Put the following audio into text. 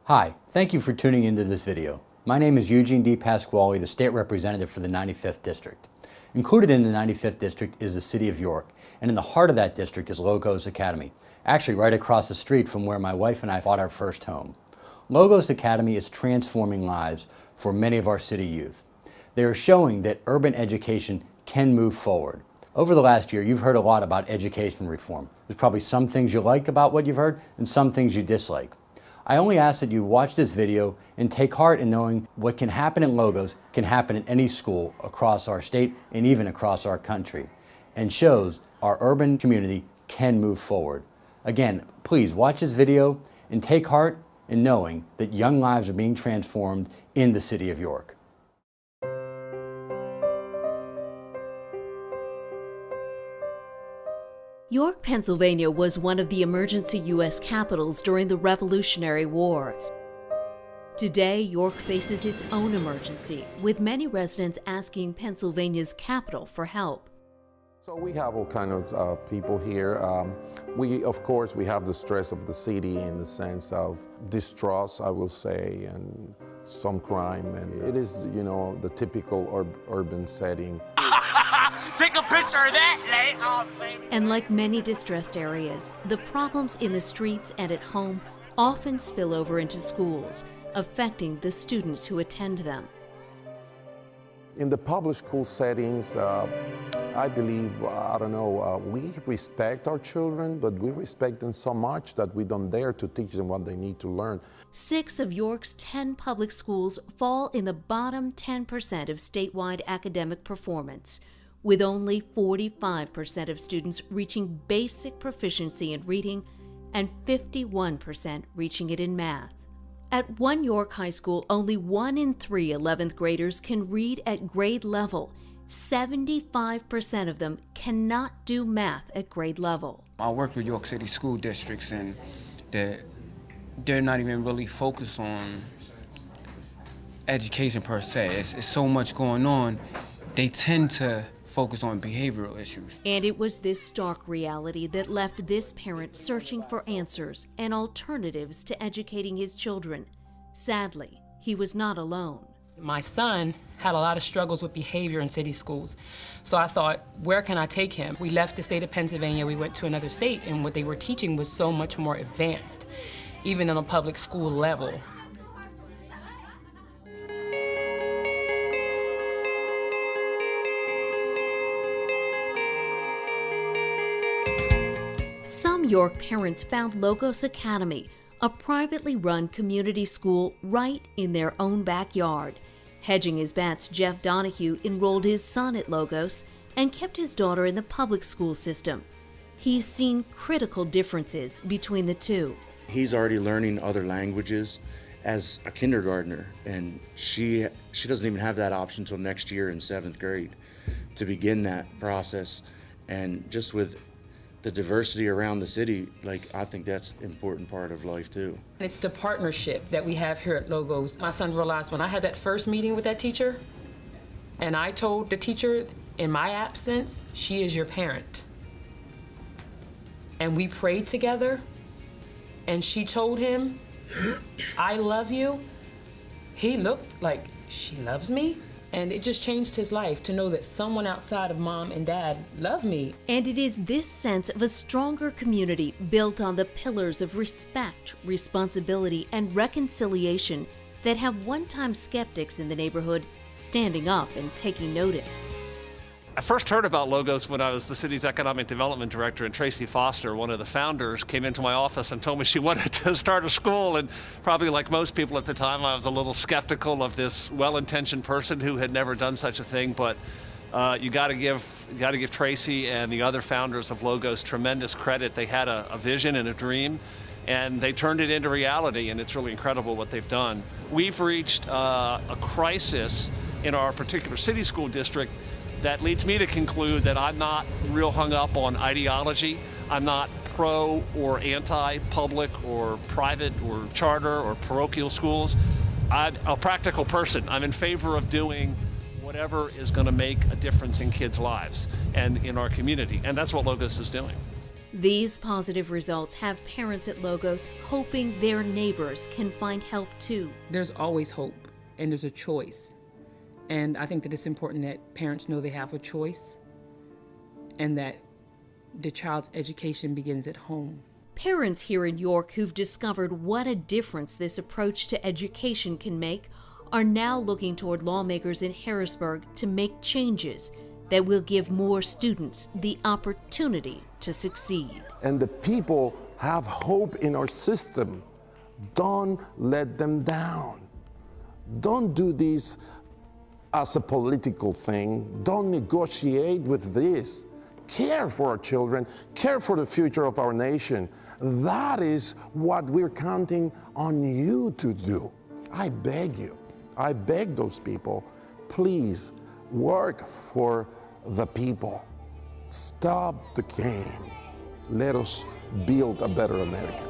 Hi, thank you for tuning into this video. My name is Eugene D. Pasquale, the State Representative for the 95th District. Included in the 95th District is the City of York, and in the heart of that district is Logos Academy, actually right across the street from where my wife and I bought our first home. Logos Academy is transforming lives for many of our city youth. They are showing that urban education can move forward. Over the last year, you've heard a lot about education reform. There's probably some things you like about what you've heard and some things you dislike. I only ask that you watch this video and take heart in knowing what can happen in Logos can happen in any school across our state and even across our country, and shows our urban community can move forward. Again, please watch this video and take heart in knowing that young lives are being transformed in the City of York. York, Pennsylvania was one of the emergency U.S. capitals during the Revolutionary War. Today, York faces its own emergency, with many residents asking Pennsylvania's capital for help. So we have all kind of people here. Of course, we have the stress of the city in the sense of distrust, I will say, and some crime. And it is, you know, the typical urban setting. Take a picture of that, And like many distressed areas, the problems in the streets and at home often spill over into schools, affecting the students who attend them. In the public school settings, I believe, we respect our children, but we respect them so much that we don't dare to teach them what they need to learn. 6 of York's 10 public schools fall in the bottom 10% of statewide academic performance, with only 45% of students reaching basic proficiency in reading and 51% reaching it in math. At one York high school, only 1 in 3 11th graders can read at grade level. 75% of them cannot do math at grade level. I work with York City school districts, and they're not even really focused on education per se. It's so much going on. They tend to focus on behavioral issues. And it was this stark reality that left this parent searching for answers and alternatives to educating his children. Sadly, he was not alone. My son had a lot of struggles with behavior in city schools. So I thought, where can I take him? We left the state of Pennsylvania, we went to another state, and what they were teaching was so much more advanced, even on a public school level. Some York parents found Logos Academy, a privately run community school right in their own backyard. Hedging his bets, Jeff Donahue enrolled his son at Logos and kept his daughter in the public school system. He's seen critical differences between the two. He's already learning other languages as a kindergartner, and she doesn't even have that option until next year in 7th grade to begin that process. And just with the diversity around the city, I think that's an important part of life too. It's the partnership that we have here at Logos. My son realized when I had that first meeting with that teacher, and I told the teacher in my absence, she is your parent. And we prayed together, and she told him, I love you. He looked like, she loves me? And it just changed his life to know that someone outside of mom and dad loved me. And it is this sense of a stronger community built on the pillars of respect, responsibility, and reconciliation that have one-time skeptics in the neighborhood standing up and taking notice. I first heard about Logos when I was the city's economic development director, and Tracy Foster, one of the founders, came into my office and told me she wanted to start a school. And probably like most people at the time, I was a little skeptical of this well-intentioned person who had never done such a thing. But you got to give Tracy and the other founders of Logos tremendous credit. They had a vision and a dream, and they turned it into reality. And it's really incredible what they've done. We've reached a crisis in our particular city school district that leads me to conclude that I'm not real hung up on ideology. I'm not pro or anti-public or private or charter or parochial schools. I'm a practical person. I'm in favor of doing whatever is going to make a difference in kids' lives and in our community. And that's what Logos is doing. These positive results have parents at Logos hoping their neighbors can find help too. There's always hope, and there's a choice. And I think that it's important that parents know they have a choice and that the child's education begins at home. Parents here in York who've discovered what a difference this approach to education can make are now looking toward lawmakers in Harrisburg to make changes that will give more students the opportunity to succeed. And the people have hope in our system. Don't let them down. Don't do this as a political thing. Don't negotiate with this. Care for our children, care for the future of our nation. That is what we're counting on you to do. I beg you, I beg those people, please work for the people. Stop the game. Let us build a better America.